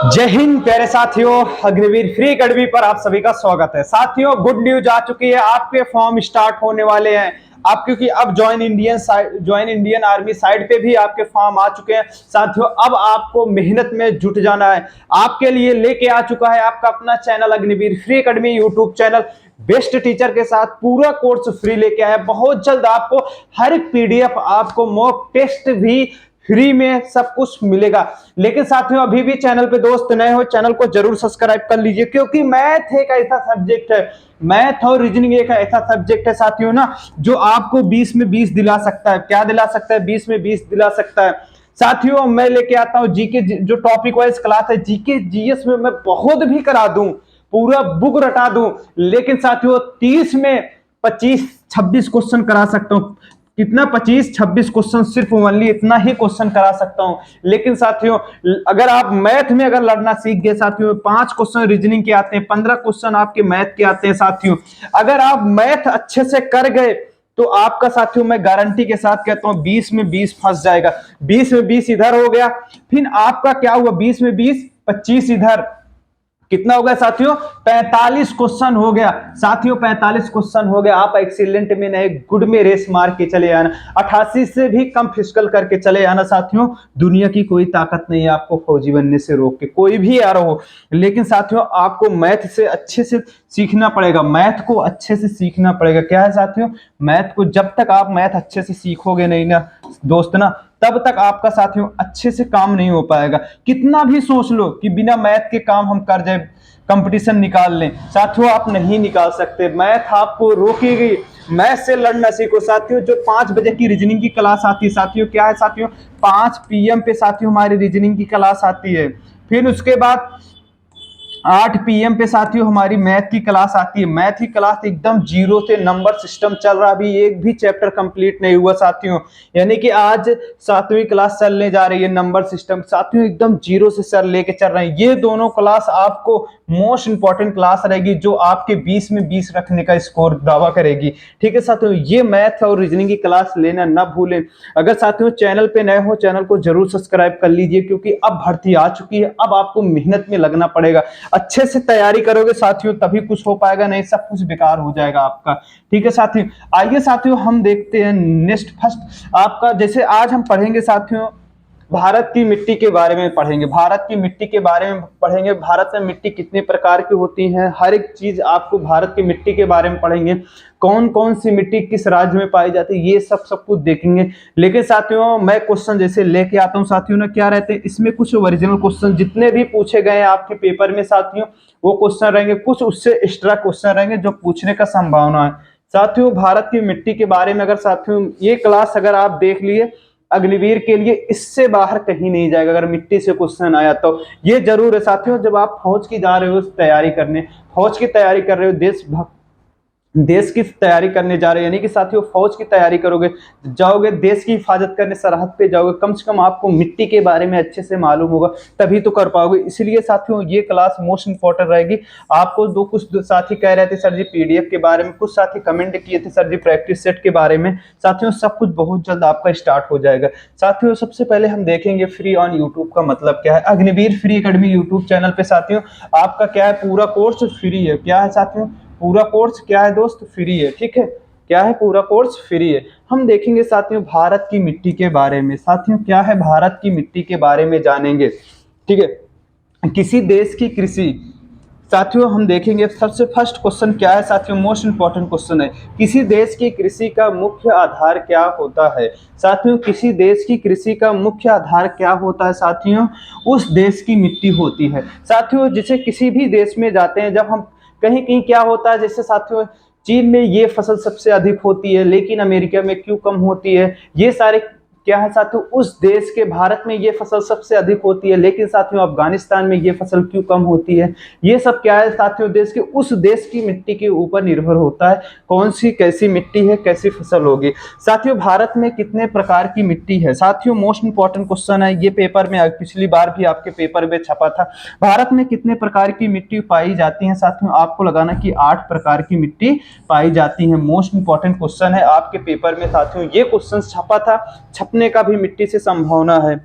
जय हिंद प्यारे साथियों, अग्निवीर फ्री एकेडमी पर आप सभी का स्वागत है। साथियों, गुड न्यूज आ चुकी है, आपके फॉर्म स्टार्ट होने वाले हैं। आप क्योंकि अब ज्वाइन इंडियन आर्मी साइड पे भी आपके फॉर्म आ चुके हैं। साथियों, अब आपको मेहनत में जुट जाना है। आपके लिए लेके आ चुका है आपका अपना channel Agniveer free academy YouTube channel. Best teacher के साथ पूरा कोर्स फ्री लेके आया। बहुत जल्द आपको हर एक पीडीएफ, आपको मॉक टेस्ट भी फ्री में सब कुछ मिलेगा। लेकिन साथियों, अभी भी चैनल पे दोस्त नए हो, चैनल को जरूर सब्सक्राइब कर लीजिए, क्योंकि मैथ एक ऐसा सब्जेक्ट है, मैथ और रीजनिंग एक ऐसा सब्जेक्ट है साथियों ना, जो आपको 20 में 20 दिला सकता है। क्या दिला सकता है? 20 में 20 दिला सकता है। साथियों, मैं लेके आता हूँ जीके, जो टॉपिक वाइज क्लास है, जीके जीएस में मैं बहुत भी करा दूं, पूरा बुक रटा दूं, लेकिन साथियों 30 में 25-26 क्वेश्चन करा सकता हूं। कितना? 25-26 क्वेश्चन, सिर्फ ओनली इतना ही क्वेश्चन करा सकता हूं। लेकिन साथियों, अगर आप मैथ में अगर लड़ना सीख गए साथियों, 5 क्वेश्चन रीजनिंग के आते हैं, 15 क्वेश्चन आपके मैथ के आते हैं। साथियों, अगर आप मैथ अच्छे से कर गए तो आपका साथियों मैं गारंटी के साथ कहता हूं 20 में 20 फंस जाएगा। 20 में 20 इधर हो गया, फिर आपका क्या हुआ? 20 में 20 25 इधर, कितना हो गया साथियों? 45 क्वेश्चन हो गया। साथियों 45 क्वेश्चन हो गया। आप एक्सीलेंट में नहीं, गुड में रेस मार के चले आना। 88 से भी कम फिजिकल करके चले आना। साथियों, दुनिया की कोई ताकत नहीं है आपको फौजी बनने से रोक के, कोई भी आ रहा हो। लेकिन साथियों, आपको मैथ से अच्छे से सीखना पड़ेगा, मैथ को अच्छे से सीखना पड़ेगा। क्या है साथियों? मैथ को जब तक आप मैथ अच्छे से सीखोगे नहीं ना दोस्त ना, तब तक आपका साथियों अच्छे से काम नहीं हो पाएगा। कितना भी सोच लो कि बिना मैथ के काम हम कर जाए, कंपटीशन निकाल लें, साथियों आप नहीं निकाल सकते। मैथ आपको रोकेगी। मैथ से लड़ना सीखो साथियों। जो 5 बजे की रीजनिंग की क्लास आती है साथियों, क्या है साथियों? 5 PM पे साथियों हमारी रीजनिंग की क्लास आती है। फिर उसके बाद 8 PM पे साथियों हमारी मैथ की क्लास आती है। मैथ की क्लास एकदम जीरो से, नंबर सिस्टम चल रहा, अभी एक भी चैप्टर कंप्लीट नहीं हुआ साथियों। यानी कि आज 7वीं क्लास चलने जा रही है, नंबर सिस्टम साथियों एकदम जीरो से सर लेके चल रहे हैं। ये दोनों क्लास आपको मोस्ट इंपॉर्टेंट क्लास रहेगी, जो आपके 20 में 20 रखने का स्कोर दावा करेगी। ठीक है साथियों, ये मैथ और रीजनिंग की क्लास लेना ना भूलें। अगर साथियों चैनल पे नए हो, चैनल को जरूर सब्सक्राइब कर लीजिए, क्योंकि अब भर्ती आ चुकी है। अब आपको मेहनत में लगना पड़ेगा। अच्छे से तैयारी करोगे साथियों तभी कुछ हो पाएगा, नहीं सब कुछ बेकार हो जाएगा आपका। ठीक है साथियों, आइए साथियों हम देखते हैं नेक्स्ट फर्स्ट आपका। जैसे आज हम पढ़ेंगे साथियों, भारत की मिट्टी के बारे में पढ़ेंगे। भारत की मिट्टी के बारे में पढ़ेंगे। भारत में मिट्टी कितने प्रकार की होती है, हर एक चीज आपको भारत की मिट्टी के बारे में पढ़ेंगे। कौन कौन सी मिट्टी किस राज्य में पाई जाती है, ये सब कुछ देखेंगे। लेकिन साथियों, मैं क्वेश्चन जैसे लेके आता हूँ साथियों ना, क्या रहते हैं इसमें, कुछ ओरिजिनल क्वेश्चन जितने भी पूछे गए हैं आपके पेपर में साथियों, वो क्वेश्चन रहेंगे। कुछ उससे एक्स्ट्रा क्वेश्चन रहेंगे जो पूछने का संभावना है। साथियों, भारत की मिट्टी के बारे में अगर साथियों ये क्लास अगर आप देख लिए अग्निवीर के लिए, इससे बाहर कहीं नहीं जाएगा। अगर मिट्टी से क्वेश्चन आया तो ये जरूर है साथियों, जब आप फौज की जा रहे हो तैयारी करने, फौज की तैयारी कर रहे हो, देश की तैयारी करने जा रहे हैं, यानी कि साथियों फौज की तैयारी करोगे, जाओगे देश की हिफाजत करने, सरहद पे जाओगे, कम से कम आपको मिट्टी के बारे में अच्छे से मालूम होगा, तभी तो कर पाओगे। इसलिए साथियों ये क्लास मोस्ट इंपॉर्टेंट रहेगी आपको। कुछ साथी कह रहे थे सर जी पीडीएफ के बारे में, कुछ साथी कमेंट किए थे सर जी प्रैक्टिस सेट के बारे में। साथियों सब कुछ बहुत जल्द आपका स्टार्ट हो जाएगा। साथियों सबसे पहले हम देखेंगे फ्री ऑन यूट्यूब का मतलब क्या है। Agniveer free academy YouTube channel पे साथियों आपका क्या है, पूरा कोर्स फ्री है। क्या है साथियों? पूरा कोर्स क्या है दोस्त? फ्री है। ठीक है, क्या है? पूरा कोर्स फ्री है। हम देखेंगे साथियों भारत की मिट्टी के बारे में। साथियों क्या है, भारत की मिट्टी के बारे में जानेंगे। ठीक है, किसी देश की कृषि, साथियों हम देखेंगे सबसे फर्स्ट क्वेश्चन क्या है साथियों, मोस्ट इंपॉर्टेंट क्वेश्चन है, किसी देश की कृषि का मुख्य आधार क्या होता है। साथियों किसी देश की कृषि का मुख्य आधार क्या होता है साथियों? उस देश की मिट्टी होती है। साथियों जैसे किसी भी देश में जाते हैं, जब हम कहीं कहीं क्या होता है, जैसे साथियों चीन में ये फसल सबसे अधिक होती है, लेकिन अमेरिका में क्यों कम होती है, ये सारे क्या है साथियों, उस देश के भारत में ये फसल सबसे अधिक होती है, लेकिन साथियों अफगानिस्तान में ये फसल क्यों कम होती है। ये सब क्या है साथियों, देश के उस देश की मिट्टी के ऊपर निर्भर होता है, कौन सी कैसी मिट्टी है, कैसी फसल होगी। साथियों भारत में कितने प्रकार की मिट्टी है। साथियों मोस्ट इंपॉर्टेंट क्वेश्चन है ये, पेपर में पिछली बार भी आपके पेपर में छपा था। भारत में कितने प्रकार की मिट्टी पाई जाती है साथियों? आपको लगाना कि 8 प्रकार की मिट्टी पाई जाती है। मोस्ट इंपॉर्टेंट क्वेश्चन है आपके पेपर में साथियों, ये क्वेश्चन छपा था, छपने का भी मिट्टी से संभावना है।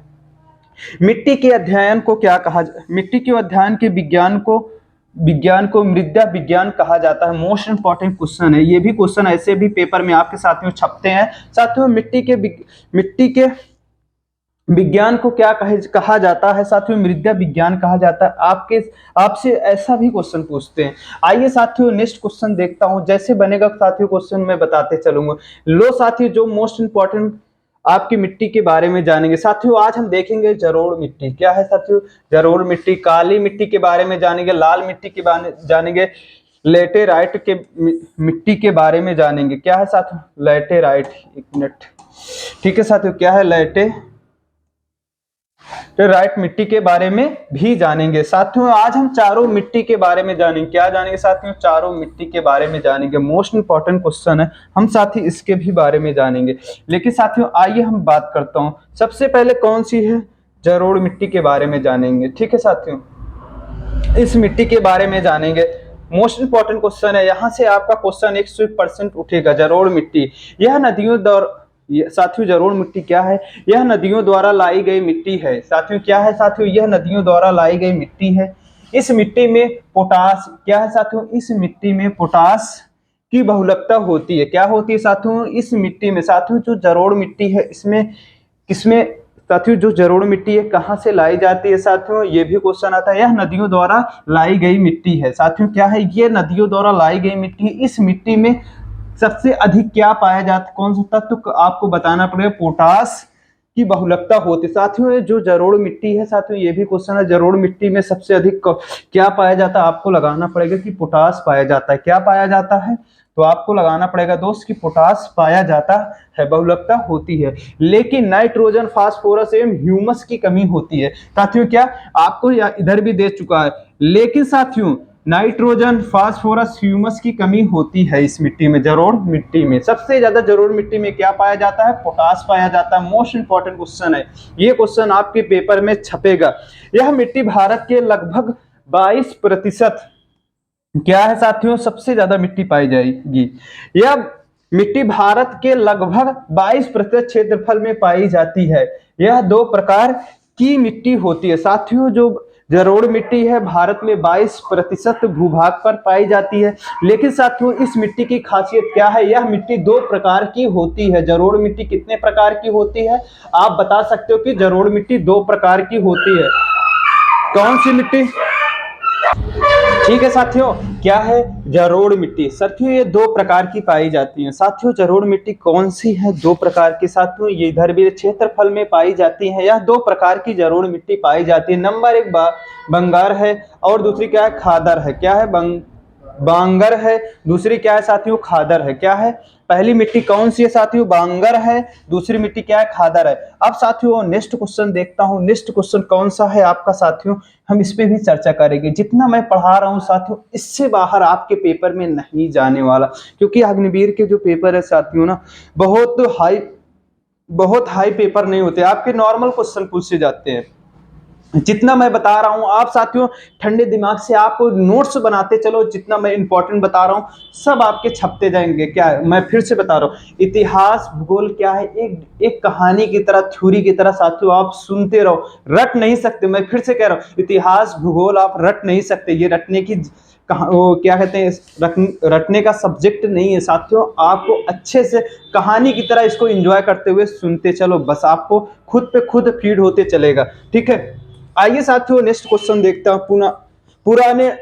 मिट्टी के अध्ययन को क्या कहा, मिट्टी के अध्ययन के विज्ञान को मृदा विज्ञान कहा जाता है। मोस्ट इंपॉर्टेंट क्वेश्चन है, ये भी क्वेश्चन ऐसे भी पेपर में आपके साथियों छपते हैं। साथियों मिट्टी के विज्ञान को क्या कहा जाता है साथियों, मृदा विज्ञान कहा जाता है। आपसे ऐसा भी क्वेश्चन पूछते हैं। आइए साथियों नेक्स्ट क्वेश्चन देखता हूं, जैसे बनेगा साथियों क्वेश्चन मैं बताते चलूंगा। लो साथियों, जो मोस्ट इंपॉर्टेंट आपकी मिट्टी के बारे में जानेंगे साथियों। आज हम देखेंगे जलोढ़ मिट्टी क्या है साथियों, जलोढ़ मिट्टी। काली मिट्टी के बारे में जानेंगे, लाल मिट्टी के बारे में जानेंगे, लेटेराइट के मिट्टी के बारे में जानेंगे। क्या है साथियों, लेटेराइट, एक मिनट, ठीक है साथियों, क्या है लेटेराइट मिट्टी के बारे में भी जानेंगे। साथियों आज हम चारों मिट्टी के बारे में जानेंगे। क्या जानेंगे साथियों, चारों मिट्टी के बारे में जानेंगे। मोस्ट इंपॉर्टेंट क्वेश्चन है, हम साथी इसके भी बारे में जानेंगे। लेकिन साथियों आइए हम बात करता हूं, सबसे पहले कौन सी है, जलोढ़ मिट्टी के बारे में जानेंगे। ठीक है साथियों, इस मिट्टी के बारे में जानेंगे। मोस्ट इंपॉर्टेंट क्वेश्चन है, यहां से आपका क्वेश्चन 100% उठेगा। जलोढ़ मिट्टी, यह नदियों द्वारा, साथियों जलोढ़ मिट्टी क्या है, यह नदियों द्वारा लाई गई मिट्टी है। साथियों क्या है साथियों, यह नदियों द्वारा लाई गई मिट्टी है। इस मिट्टी में पोटास, क्या है साथियों, इस मिट्टी में पोटास की बहुलकता होती है। क्या होती है साथियों, इस मिट्टी में। साथियों जो जलोढ़ मिट्टी है इसमें किसमें, साथियों जो जलोढ़ मिट्टी है कहाँ से लाई जाती है साथियों, ये भी क्वेश्चन आता है। यह नदियों द्वारा लाई गई मिट्टी है। साथियों क्या है, ये नदियों द्वारा लाई गई मिट्टी है। इस मिट्टी में सबसे अधिक क्या पाया जाता है, कौन सा तत्व तो आपको बताना पड़ेगा, पोटास की बहुलकता होती है। साथियों जो जलोढ़ मिट्टी है साथियों, ये भी क्वेश्चन है, जलोढ़ मिट्टी में सबसे अधिक क्या पाया जाता है, आपको लगाना पड़ेगा कि पोटास पाया जाता है। क्या पाया जाता है, तो आपको लगाना पड़ेगा दोस्त कि पोटास पाया जाता है, बहुलकता होती है। लेकिन नाइट्रोजन, फास्फोरस एवं ह्यूमस की कमी होती है। साथियों क्या, आपको इधर भी दे चुका है, लेकिन साथियों नाइट्रोजन, फास्फोरस, ह्यूमस की कमी होती है इस मिट्टी में, जलोढ़ मिट्टी में। सबसे ज्यादा जलोढ़ मिट्टी में क्या पाया जाता है, पोटास पाया जाता है। मोस्ट इंपॉर्टेंट क्वेश्चन है, ये क्वेश्चन आपके पेपर में छपेगा। यह मिट्टी भारत के लगभग 22% क्या है साथियों, सबसे ज्यादा मिट्टी पाई जाएगी। यह मिट्टी भारत के लगभग 22% क्षेत्रफल में पाई जाती है। यह दो प्रकार की मिट्टी होती है। साथियों जो जलोढ़ मिट्टी है भारत में 22% भूभाग पर पाई जाती है। लेकिन साथियों इस मिट्टी की खासियत क्या है, यह मिट्टी दो प्रकार की होती है। जलोढ़ मिट्टी कितने प्रकार की होती है, आप बता सकते हो कि जलोढ़ मिट्टी दो प्रकार की होती है। कौन सी मिट्टी, ठीक है साथियों, क्या है, जलोढ़ मिट्टी। साथियों ये दो प्रकार की पाई जाती है। साथियों जलोढ़ मिट्टी कौन सी है, दो प्रकार की। साथियों ये इधर भी क्षेत्रफल में पाई जाती है। यह दो प्रकार की जलोढ़ मिट्टी पाई जाती है। नंबर एक बंगार है और दूसरी क्या है, खादर है। क्या है, बांगर है, दूसरी क्या है साथियों, खादर है। क्या है, पहली मिट्टी कौन सी है साथियों, बांगर है, दूसरी मिट्टी क्या है, खादर है। अब साथियों नेक्स्ट क्वेश्चन देखता हूं, नेक्स्ट क्वेश्चन कौन सा है आपका साथियों, हम इस पे भी चर्चा करेंगे। जितना मैं पढ़ा रहा हूं साथियों, इससे बाहर आपके पेपर में नहीं जाने वाला, क्योंकि अग्निवीर के जो पेपर है साथियों ना, बहुत हाई पेपर नहीं होते, आपके नॉर्मल क्वेश्चन पूछे जाते हैं। जितना मैं बता रहा हूं आप साथियों ठंडे दिमाग से आप नोट्स बनाते चलो, जितना मैं इंपॉर्टेंट बता रहा हूं सब आपके छपते जाएंगे। क्या है, मैं फिर से बता रहा हूं, इतिहास भूगोल क्या है, एक कहानी की तरह, थ्योरी की तरह साथियों आप सुनते रहो, रट नहीं सकते। मैं फिर से कह रहा हूं, इतिहास भूगोल आप रट नहीं सकते, ये रटने की वो क्या कहते हैं, रटने का सब्जेक्ट नहीं है साथियों। आपको अच्छे से कहानी की तरह इसको एंजॉय करते हुए सुनते चलो, बस आपको खुद पे खुद फीड होते चलेगा। ठीक है, आइए साथियों नेक्स्ट क्वेश्चन देखते हैं। पुराने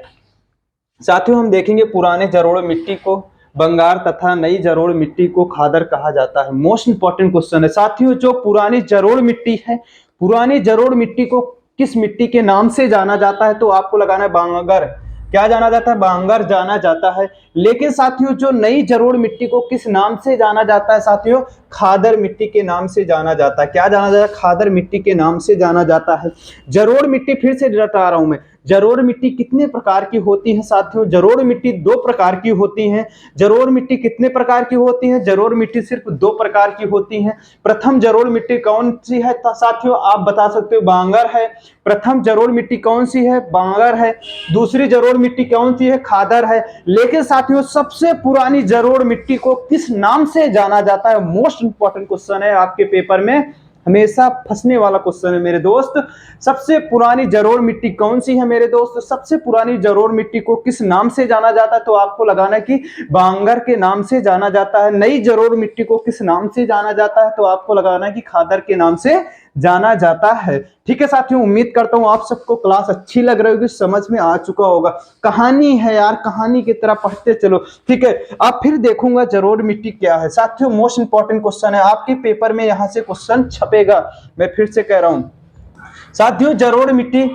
साथियों हम देखेंगे पुराने जलोढ़ मिट्टी को बंगार तथा नई जलोढ़ मिट्टी को खादर कहा जाता है। मोस्ट इंपॉर्टेंट क्वेश्चन है साथियों, जो पुरानी जलोढ़ मिट्टी है, पुरानी जलोढ़ मिट्टी को किस मिट्टी के नाम से जाना जाता है, तो आपको लगाना है बांगर। क्या जाना जाता है, बांगर जाना जाता है। लेकिन साथियों जो नई जलोढ़ मिट्टी को किस नाम से जाना जाता है साथियों, खादर मिट्टी के नाम से जाना जाता है। क्या जाना जाता है, खादर मिट्टी के नाम से जाना जाता है। जलोढ़ मिट्टी फिर से बता रहा हूं मैं, जलोढ़ मिट्टी कितने प्रकार की होती है साथियों, जलोढ़ मिट्टी दो प्रकार की होती है। जलोढ़ मिट्टी कितने प्रकार की होती है, जलोढ़ मिट्टी सिर्फ दो प्रकार की होती है। प्रथम जलोढ़ मिट्टी कौन सी है साथियों, आप बता सकते हो, बांगर है। प्रथम जलोढ़ मिट्टी कौन सी है, बांगर है। दूसरी जलोढ़ मिट्टी कौन सी है, खादर है। लेकिन साथियों सबसे पुरानी जलोढ़ मिट्टी को किस नाम से जाना जाता है, मोस्ट इंपॉर्टेंट क्वेश्चन है आपके पेपर में हमेशा फंसने वाला क्वेश्चन है मेरे दोस्त। सबसे पुरानी जलोढ़ मिट्टी कौन सी है मेरे दोस्त? सबसे पुरानी जलोढ़ मिट्टी को किस नाम से जाना जाता है? तो आपको लगाना है कि बांगर के नाम से जाना जाता है। नई जलोढ़ मिट्टी को किस नाम से जाना जाता है? तो आपको लगाना है कि खादर के नाम से जाना जाता है। ठीक है साथियों, उम्मीद करता हूं आप सबको क्लास अच्छी लग रही होगी, समझ में आ चुका होगा। कहानी है यार, कहानी की तरह पढ़ते चलो। ठीक है, अब फिर देखूंगा जलोढ़ मिट्टी क्या है। साथियों मोस्ट इंपॉर्टेंट क्वेश्चन है, आपके पेपर में यहां से क्वेश्चन छपेगा, मैं फिर से कह रहा हूं। साथियों जलोढ़ मिट्टी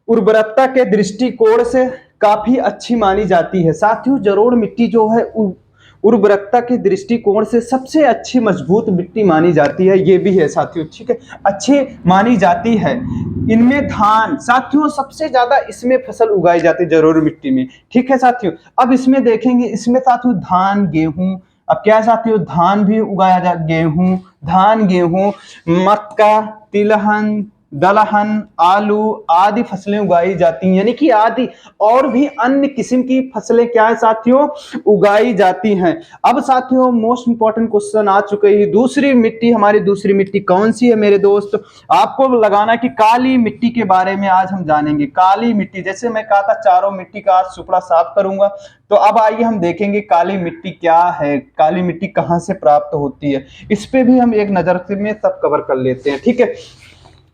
उर्वरकता के दृष्टिकोण से काफी अच्छी मानी जाती है। साथियों जलोढ़ मिट्टी जो है उर्वरकता के दृष्टिकोण से सबसे अच्छी मजबूत मिट्टी मानी जाती है, ये भी है साथियों। ठीक है, अच्छी मानी जाती है। इनमें धान, साथियों सबसे ज्यादा इसमें फसल उगाई जाती है जलोढ़ मिट्टी में। ठीक है साथियों, अब इसमें देखेंगे, इसमें साथियों धान गेहूं, अब क्या साथियों धान भी उगाया जा, गेहूं, धान गेहूं, मक्का, तिलहन, दलहन, आलू आदि फसलें उगाई जाती हैं, यानी कि आदि और भी अन्य किस्म की फसलें क्या है साथियों उगाई जाती हैं। अब साथियों मोस्ट इंपॉर्टेंट क्वेश्चन आ चुके हैं, दूसरी मिट्टी, हमारी दूसरी मिट्टी कौन सी है मेरे दोस्त? आपको लगाना कि काली मिट्टी के बारे में आज हम जानेंगे। काली मिट्टी, जैसे मैं कहा था चारों मिट्टी का आज सुपड़ा साफ करूंगा, तो अब आइए हम देखेंगे काली मिट्टी क्या है, काली मिट्टी कहां से प्राप्त होती है, इस पे भी हम एक नजर में सब कवर कर लेते हैं। ठीक है,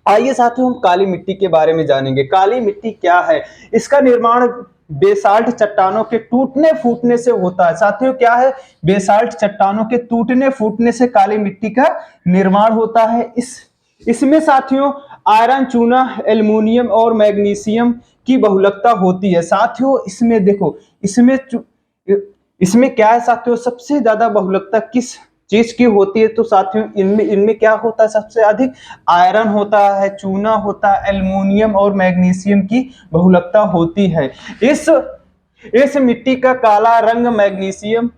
आइए साथियों हम काली मिट्टी के बारे में जानेंगे। काली मिट्टी क्या है? इसका निर्माण बेसाल्ट चट्टानों के टूटने फूटने से होता है। साथियों क्या है? बेसाल्ट चट्टानों के टूटने फूटने से काली मिट्टी का निर्माण होता है। इसमें साथियों आयरन, चूना, एल्युमिनियम और मैग्नीशियम की बहुलकता होती है। साथियों इसमें देखो, इसमें क्या है साथियों, सबसे ज्यादा बहुलकता किस चीज की होती है? तो साथियों इनमें क्या होता है? सबसे अधिक आयरन होता है, चूना होता है, एल्युमिनियम और मैग्नीशियम की बहुलकता होती है। इस मिट्टी का काला रंग मैग्नीशियम,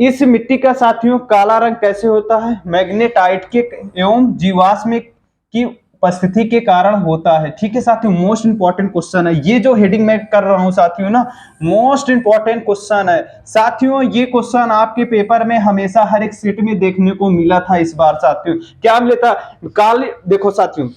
इस मिट्टी का साथियों काला रंग कैसे होता है? मैग्नेटाइट के एवं जीवाश्म की उपस्थिति के कारण होता है। ठीक है साथियों, मोस्ट इंपॉर्टेंट क्वेश्चन है ये, जो हेडिंग मैं कर रहा हूं साथियों ना, मोस्ट इंपॉर्टेंट क्वेश्चन है साथियों। ये क्वेश्चन आपके पेपर में हमेशा हर एक सेट में देखने को मिला था। इस बार साथियों क्या मिला था? काली, देखो साथियों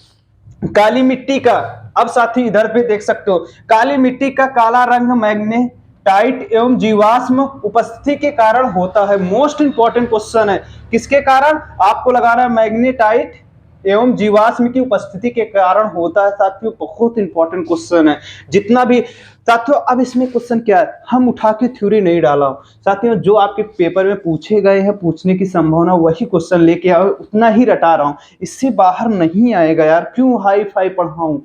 काली मिट्टी का, अब साथी इधर पे देख सकते हो, काली मिट्टी का काला रंग मैग्नेटाइट एवं जीवाश्म उपस्थिति के कारण होता है। मोस्ट इंपॉर्टेंट क्वेश्चन है, किसके कारण? आपको लगाना है मैग्नेटाइट एवं जीवाश्म की उपस्थिति के कारण होता है। साथियों बहुत इंपॉर्टेंट क्वेश्चन है जितना भी। साथियों अब इसमें क्वेश्चन क्या है, हम उठा के थ्योरी नहीं डाला हूं साथियों, जो आपके पेपर में पूछे गए हैं, पूछने की संभावना वही क्वेश्चन लेके आओ, उतना ही रटा रहा हूं, इससे बाहर नहीं आएगा यार। क्यों हाई फाई पढ़ाऊं,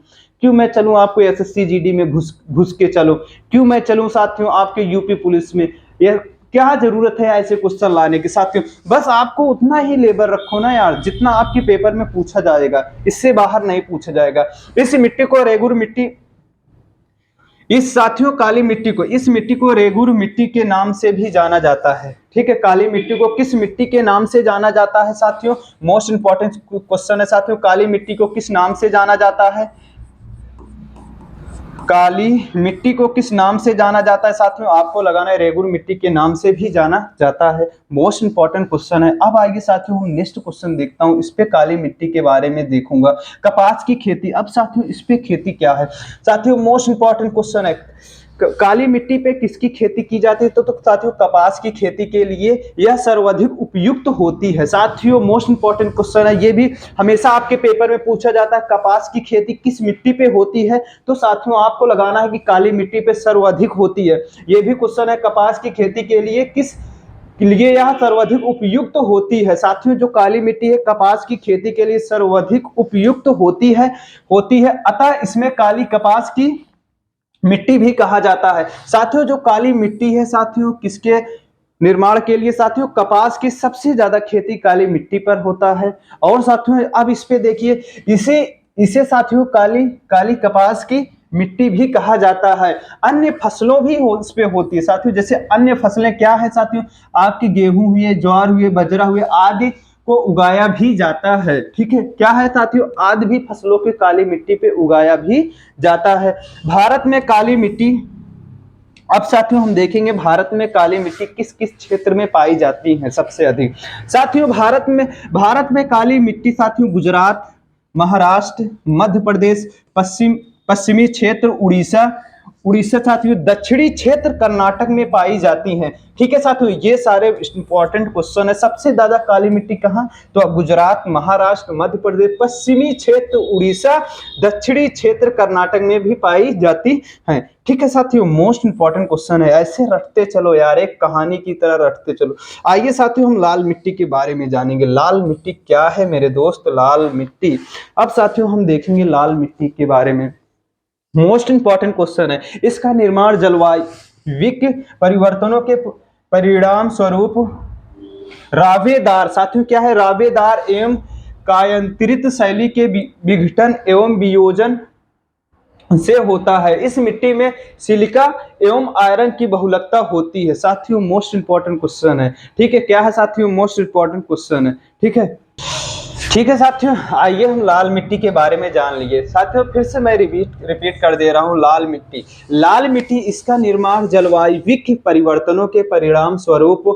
क्यों मैं चलूं आपको एसएससी जीडी में घुस के चलो, क्यों मैं चलूं साथियों आपके यूपी पुलिस में? यह क्या जरूरत है ऐसे क्वेश्चन लाने की साथियों? बस आपको उतना ही लेबर रखो ना यार जितना आपके पेपर में पूछा जाएगा, इससे बाहर नहीं पूछा जाएगा। इस मिट्टी को रेगुर मिट्टी, इस साथियों काली मिट्टी को, इस मिट्टी को रेगुर मिट्टी के नाम से भी जाना जाता है। ठीक है, काली मिट्टी को किस मिट्टी के नाम से जाना जाता है साथियों? मोस्ट इंपॉर्टेंट क्वेश्चन है साथियों, काली मिट्टी को किस नाम से जाना जाता है? काली मिट्टी को किस नाम से जाना जाता है साथियों? आपको लगाना है रेगुर मिट्टी के नाम से भी जाना जाता है। मोस्ट इंपॉर्टेंट क्वेश्चन है। अब आइए साथियों हम नेक्स्ट क्वेश्चन देखता हूं, इस पे काली मिट्टी के बारे में देखूंगा। कपास की खेती, अब साथियों इस पे खेती क्या है? साथियों मोस्ट इंपॉर्टेंट क्वेश्चन है, काली मिट्टी पे किसकी खेती की जाती है? तो साथियों कपास की खेती के लिए यह सर्वाधिक उपयुक्त होती है। साथियों मोस्ट इंपॉर्टेंट क्वेश्चन है, ये भी हमेशा आपके पेपर में पूछा जाता है, कपास की खेती किस मिट्टी पे होती है? तो साथियों आपको लगाना है कि काली मिट्टी पे सर्वाधिक होती है। ये भी क्वेश्चन है, कपास की खेती के लिए किस लिए यह सर्वाधिक उपयुक्त होती है? साथियों जो काली मिट्टी है कपास की खेती के लिए सर्वाधिक उपयुक्त होती है, अतः इसमें काली कपास की मिट्टी भी कहा जाता है। साथियों जो काली मिट्टी है साथियों किसके निर्माण के लिए? साथियों कपास की सबसे ज्यादा खेती काली मिट्टी पर होता है। और साथियों अब इस पे देखिए, इसे साथियों काली कपास की मिट्टी भी कहा जाता है। अन्य फसलों भी इस पे होती है साथियों, जैसे अन्य फसलें क्या है साथियों? आपकी गेहूं हुए, ज्वार हुए, बाजरा हुए आदि को उगाया भी जाता है। ठीक है, क्या है साथियों? आदि भी फसलों के काली मिट्टी पे उगाया भी जाता है। भारत में काली मिट्टी अब साथियों हम देखेंगे भारत में काली मिट्टी किस किस क्षेत्र में पाई जाती है सबसे अधिक। साथियों भारत में काली मिट्टी साथियों गुजरात, महाराष्ट्र, मध्य प्रदेश, पश्चिमी क्षेत्र, उड़ीसा उड़ीसा साथियों, दक्षिणी क्षेत्र कर्नाटक में पाई जाती हैं। ठीक है साथियों, ये सारे इंपॉर्टेंट क्वेश्चन है। सबसे ज्यादा काली मिट्टी कहाँ? तो अब गुजरात, महाराष्ट्र, मध्य प्रदेश, पश्चिमी क्षेत्र उड़ीसा, दक्षिणी क्षेत्र कर्नाटक में भी पाई जाती है। ठीक है साथियों, मोस्ट इंपॉर्टेंट क्वेश्चन है, ऐसे रटते चलो यार, एक कहानी की तरह रटते चलो। आइए साथियों हम लाल मिट्टी के बारे में जानेंगे। लाल मिट्टी क्या है मेरे दोस्त? लाल मिट्टी, अब साथियों हम देखेंगे लाल मिट्टी के बारे में। मोस्ट इंपॉर्टेंट क्वेश्चन है। इसका निर्माण जलवायु परिवर्तनों के परिणाम स्वरूप रावेदार, साथियों क्या है? रावेदार एवं कायांतरित शैली के विघटन एवं वियोजन से होता है। इस मिट्टी में सिलिका एवं आयरन की बहुलकता होती है। साथियों मोस्ट इंपॉर्टेंट क्वेश्चन है। ठीक है, क्या है साथियों? मोस्ट इंपॉर्टेंट क्वेश्चन है। ठीक है साथियों, आइए हम लाल मिट्टी के बारे में जान लिए। साथियों फिर से मैं रिपीट कर दे रहा हूँ। लाल मिट्टी इसका निर्माण जलवायु परिवर्तनों के परिणाम स्वरूप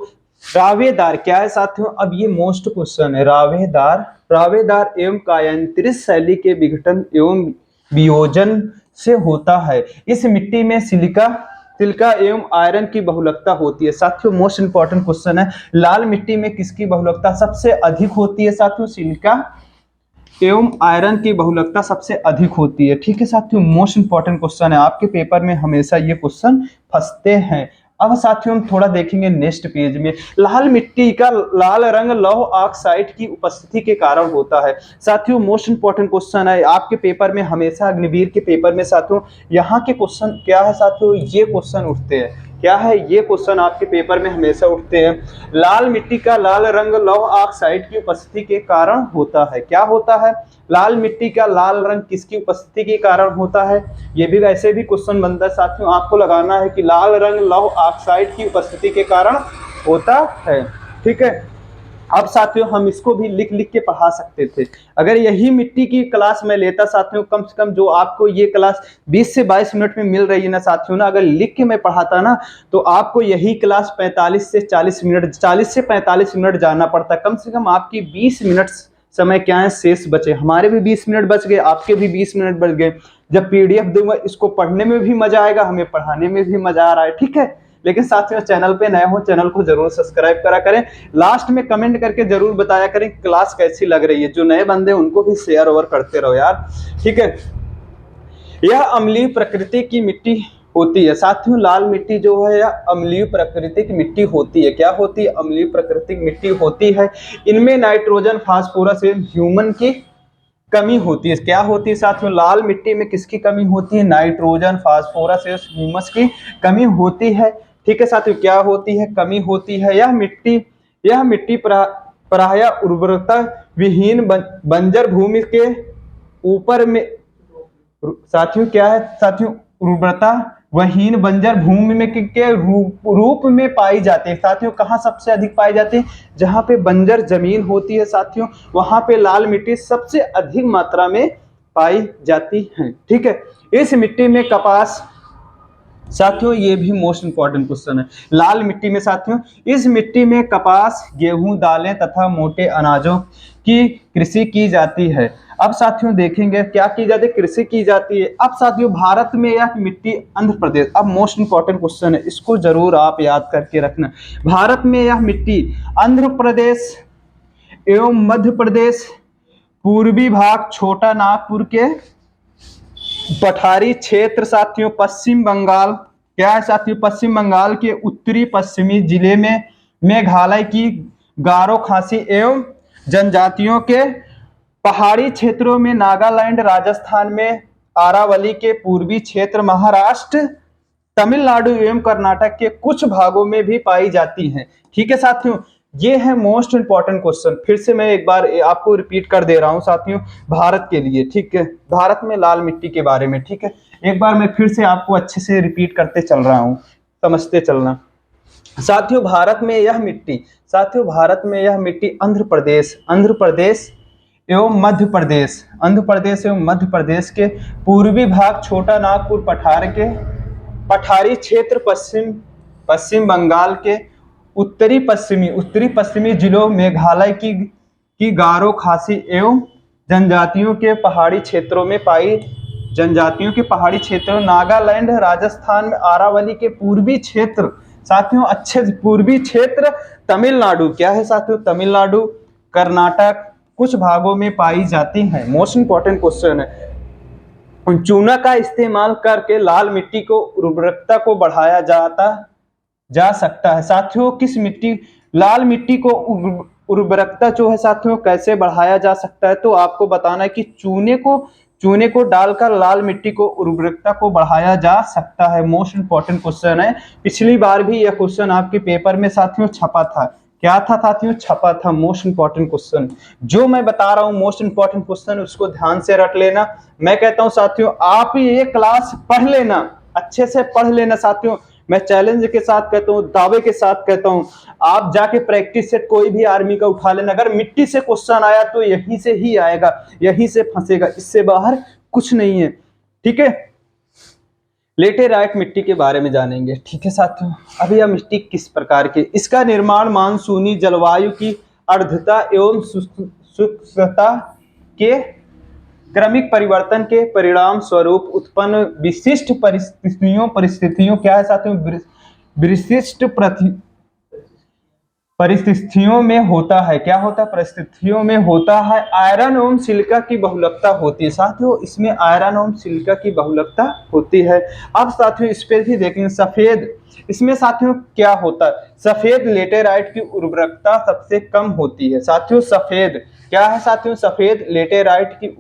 रावेदार, क्या है साथियों? अब ये मोस्ट क्वेश्चन है। रावेदार एवं कायांतरित शैली के विघटन एवं वियोजन से होता है। इस मिट्टी में सिलिका एवं आयरन की बहुलकता होती है। साथियों मोस्ट इंपॉर्टेंट क्वेश्चन है, लाल मिट्टी में किसकी बहुलकता सबसे अधिक होती है? साथियों सिलिका एवं आयरन की बहुलकता सबसे अधिक होती है। ठीक है साथियों, मोस्ट इंपॉर्टेंट क्वेश्चन है, आपके पेपर में हमेशा ये क्वेश्चन फंसते हैं। अब साथियों हम थोड़ा देखेंगे नेक्स्ट पेज में। लाल मिट्टी का लाल रंग लौह ऑक्साइड की उपस्थिति के कारण होता है। साथियों मोस्ट इंपॉर्टेंट क्वेश्चन है, आपके पेपर में हमेशा, अग्निवीर के पेपर में साथियों यहाँ के क्वेश्चन क्या है साथियों? ये क्वेश्चन उठते हैं। क्या है? ये क्वेश्चन आपके पेपर में हमेशा उठते हैं। लाल मिट्टी का लाल रंग लौह ऑक्साइड की उपस्थिति के कारण होता है। क्या होता है? लाल मिट्टी का लाल रंग किसकी उपस्थिति के कारण होता है? ये भी ऐसे भी क्वेश्चन बनता है साथियों, आपको लगाना है कि लाल रंग लौह ऑक्साइड की उपस्थिति के कारण होता है। ठीक है, अब साथियों हम इसको भी लिख लिख के पढ़ा सकते थे। अगर यही मिट्टी की क्लास में लेता साथियों, कम से कम जो आपको ये क्लास 20 से 22 मिनट में मिल रही है ना साथियों ना, अगर लिख के मैं पढ़ाता ना तो आपको यही क्लास 45 से 40 मिनट 40 से 45 मिनट जाना पड़ता। कम से कम आपकी 20 मिनट समय क्या है शेष बचे। हमारे भी 20 मिनट बच गए, आपके भी 20 मिनट बच गए। जब पीडीएफ दूंगा इसको पढ़ने में भी मजा आएगा, हमें पढ़ाने में भी मजा आ रहा है। ठीक है, लेकिन साथियों चैनल पे नए हो, चैनल को जरूर सब्सक्राइब करा करें। लास्ट में कमेंट करके जरूर बताया करें क्लास कैसी लग रही है। जो नए बंदे उनको भी शेयर ओवर करते रहो यार। ठीक है, यह अम्लीय प्रकृति की मिट्टी होती है। साथियों लाल मिट्टी जो है यह अम्लीय प्राकृतिक मिट्टी होती है। क्या होती है? अम्लीय प्राकृतिक मिट्टी होती है। इनमें नाइट्रोजन, फास्फोरस एवं ह्यूमस की कमी होती है। क्या होती है साथियों? लाल मिट्टी में किसकी कमी होती है? नाइट्रोजन, फास्फोरस एवं ह्यूमस की कमी होती है। ठीक है साथियों, क्या होती है? कमी होती है। यह मिट्टी प्रायः उर्वरता विहीन बंजर भूमि के ऊपर में, साथियों क्या है साथियों? उर्वरता वहीन बंजर भूमि में के रूप में पाई जाती है। साथियों कहाँ सबसे अधिक पाई जाती है? जहां पे बंजर जमीन होती है साथियों, वहां पे लाल मिट्टी सबसे अधिक मात्रा में पाई जाती है। ठीक है, इस मिट्टी में कपास, साथियों ये भी मोस्ट इंपॉर्टेंट क्वेश्चन है। लाल मिट्टी में साथियों, इस मिट्टी में कपास, गेहूं, दालें तथा मोटे अनाजों की कृषि की जाती है। अब साथियों देखेंगे क्या की जाती है? कृषि की जाती है। अब साथियों भारत में यह मिट्टी आंध्र प्रदेश, अब मोस्ट इंपॉर्टेंट क्वेश्चन है, इसको जरूर आप याद करके रखना। भारत में यह मिट्टी आंध्र प्रदेश एवं मध्य प्रदेश, पूर्वी भाग छोटा नागपुर के पठारी क्षेत्र, साथियों पश्चिम बंगाल, क्या है साथियों? पश्चिम बंगाल के उत्तरी पश्चिमी जिले में मेघालय की गारो, खासी एवं जनजातियों के पहाड़ी क्षेत्रों में, नागालैंड, राजस्थान में अरावली के पूर्वी क्षेत्र, महाराष्ट्र, तमिलनाडु एवं कर्नाटक के कुछ भागों में भी पाई जाती हैं। ठीक है साथियों, ये है मोस्ट इंपॉर्टेंट क्वेश्चन। फिर से मैं एक बार आपको रिपीट कर दे रहा हूं साथियों भारत के लिए। ठीक है, भारत में लाल मिट्टी के बारे में। ठीक है, एक बार मैं फिर से आपको अच्छे से रिपीट करते चल रहा हूं, समझते चलना। साथियों भारत में यह मिट्टी, साथियों भारत में यह मिट्टी आंध्र प्रदेश एवं मध्य प्रदेश के पूर्वी भाग छोटा नागपुर पठार के पठारी क्षेत्र पश्चिम बंगाल के उत्तरी पश्चिमी जिलों मेघालय की गारो, खासी एवं जनजातियों के पहाड़ी क्षेत्रों में नागालैंड, राजस्थान में अरावली के पूर्वी क्षेत्र, साथियों अच्छे पूर्वी क्षेत्र, तमिलनाडु, क्या है साथियों, तमिलनाडु, कर्नाटक कुछ भागों में पाई जाती हैं। मोस्ट इंपॉर्टेंट क्वेश्चन है। चूना का इस्तेमाल करके लाल मिट्टी को उर्वरकता को बढ़ाया जा सकता है। साथियों लाल मिट्टी को उर्वरकता जो है साथियों कैसे बढ़ाया जा सकता है, तो आपको बताना है कि चूने को डालकर लाल मिट्टी को उर्वरकता को बढ़ाया जा सकता है। मोस्ट इंपॉर्टेंट क्वेश्चन है। पिछली बार भी यह क्वेश्चन आपके पेपर में साथियों छपा था। क्या था साथियों? छपा था। मोस्ट इंपॉर्टेंट क्वेश्चन जो मैं बता रहा हूं, मोस्ट इंपॉर्टेंट क्वेश्चन, उसको ध्यान से रट लेना। मैं कहता हूं साथियों आप ये क्लास पढ़ लेना, अच्छे से पढ़ लेना साथियों। मैं चैलेंज के साथ कहता हूं, दावे के साथ कहता हूं, आप जाके प्रैक्टिस सेट कोई भी आर्मी का उठा लेना। अगर मिट्टी से क्वेश्चन आया तो यहीं से ही आएगा, यहीं से फंसेगा, इससे बाहर कुछ नहीं है। ठीक है, लेटेराइट मिट्टी के बारे में जानेंगे। ठीक है साथियों, अब यह मिट्टी किस प्रकार की, इसका निर्माण मानसूनी जलवायु की आर्द्रता एवं शुष्कता के क्रमिक परिवर्तन के परिणाम स्वरूप उत्पन्न विशिष्ट परिस्थितियों क्या है साथियों, विशिष्ट परिस्थितियों में होता है। क्या होता है? परिस्थितियों में होता है। आयरन एवं सिलिका की बहुलकता होती है साथियों, इसमें आयरन एवं सिलिका की बहुलकता होती है। अब साथियों इस पे भी देखेंगे सफेद, इसमें साथियों क्या होता है, सफेद लेटेराइट की उर्वरकता सबसे कम होती है। साथियों सफेद क्या है साथियों, सफेद लेटेराइट की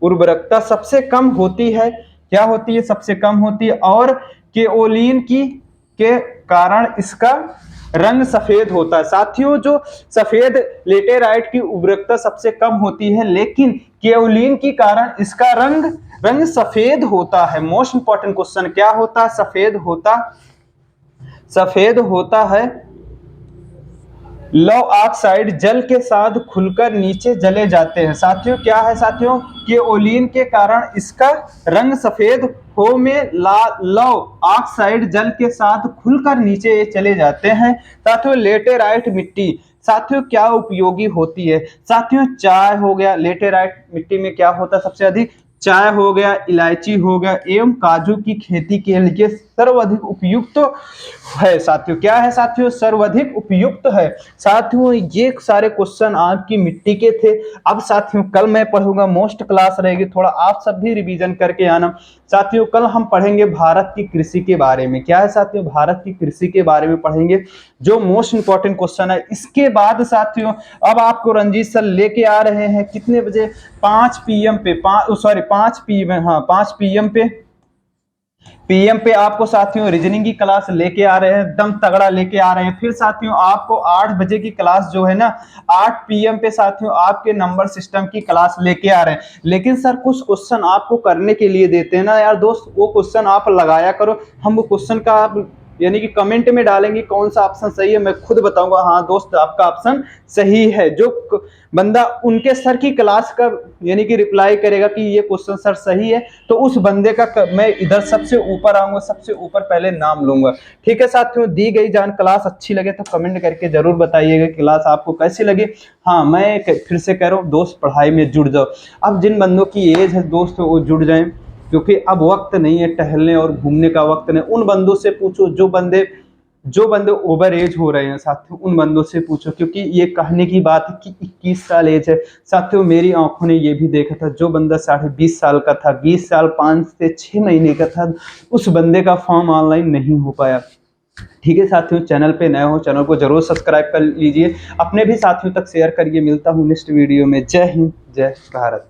उर्वरकता सबसे कम होती है। क्या होती है? सबसे कम होती है। और केओलिन के कारण इसका रंग सफेद होता है। साथियों जो सफेद लेटेराइट की उर्वरकता सबसे कम होती है, लेकिन केओलिन के कारण इसका रंग सफेद होता है। मोस्ट इंपॉर्टेंट क्वेश्चन, क्या होता है? सफेद होता है। लौह ऑक्साइड जल के साथ खुलकर नीचे जले जाते हैं। साथियों क्या है साथियों, केओलिन के कारण इसका रंग सफेद हो में लौह ऑक्साइड जल के साथ खुलकर नीचे चले जाते हैं। साथियों लेटेराइट मिट्टी साथियों क्या उपयोगी होती है? साथियों चाय हो गया, लेटेराइट मिट्टी में क्या होता है सबसे अधिक, चाय हो गया, इलायची हो गया एवं काजू की खेती के लिए सर्वाधिक उपयुक्त है। साथियों क्या है साथियों, सर्वाधिक उपयुक्त है। साथियों ये सारे क्वेश्चन आपकी मिट्टी के थे। अब साथियों कल मैं पढ़ूंगा, मोस्ट क्लास रहेगी, थोड़ा आप सब भी रिवीजन करके आना। साथियों कल हम पढ़ेंगे भारत की कृषि के बारे में। क्या है साथियों, भारत की कृषि के बारे में पढ़ेंगे, जो मोस्ट इंपॉर्टेंट क्वेश्चन है। इसके बाद साथियों अब आपको रंजीत सर लेके आ रहे हैं कितने बजे, 5 PM पे, 5 PM पे आपको साथियों रीजनिंग की क्लास लेके आ रहे हैं, दम तगड़ा लेके आ रहे हैं। फिर साथियों आपको 8 बजे की क्लास जो है ना, 8 PM पे साथियों आपके नंबर सिस्टम की क्लास लेके आ रहे हैं। लेकिन सर कुछ क्वेश्चन आपको करने के लिए देते हैं ना यार दोस्त, वो क्वेश्चन आप लगाया करो। हम वो क्वेश्चन का आप यानी कि कमेंट में डालेंगे कौन सा ऑप्शन सही है, मैं खुद बताऊंगा हाँ दोस्त आपका ऑप्शन सही है। जो बंदा उनके सर की क्लास का यानी कि रिप्लाई करेगा कि ये क्वेश्चन सर सही है, तो उस बंदे का मैं इधर सबसे ऊपर आऊंगा, सबसे ऊपर पहले नाम लूंगा। ठीक है साथियों, दी गई क्लास अच्छी लगे तो कमेंट करके जरूर बताइएगा क्लास आपको कैसी लगी। हाँ मैं फिर से कह रहा हूँ दोस्त, पढ़ाई में जुड़ जाओ। अब जिन बंदों की एज है दोस्त वो जुड़ जाएं, क्योंकि अब वक्त नहीं है टहलने और घूमने का, वक्त नहीं। उन बंदों से पूछो जो बंदे ओवर एज हो रहे हैं साथियों, उन बंदों से पूछो, क्योंकि ये कहने की बात है कि 21 साल एज है। साथियों मेरी आंखों ने ये भी देखा था, जो बंदा 20.5 साल का था, 20 साल 5 से 6 महीने का था, उस बंदे का फॉर्म ऑनलाइन नहीं हो पाया। ठीक है साथियों, चैनल पे नए हो चैनल को जरूर सब्सक्राइब कर लीजिए, अपने भी साथियों तक शेयर करिए। मिलता हूँ नेक्स्ट वीडियो में। जय हिंद, जय भारत।